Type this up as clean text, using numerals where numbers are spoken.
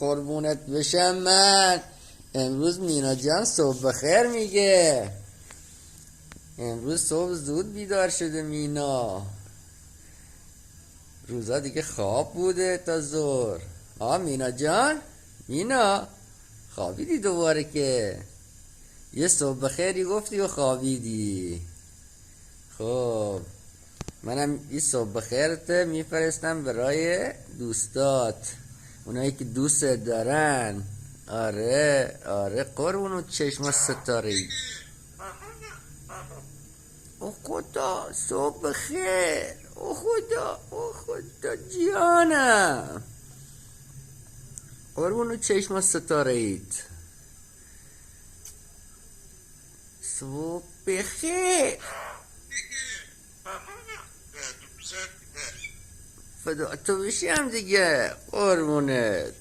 قربونت بشم من. امروز مینا جان صبح بخیر میگه. امروز صبح زود بیدار شده مینا. روزا دیگه خواب بوده تا ظهر. مینا جان، مینا خوابیدی دوباره که؟ یه صبح بخیری گفتی و خوابیدی. خب منم این صبح بخیرت میفرستم برای دوستات، اونایی که دوست دارن. آره قربونو چشم ستاره. او خدا صبح بخیر. او خدا جانم. قربونو چشم ستاره اید. صبح بخیر. فدا تو بشیم دیگه قربونت.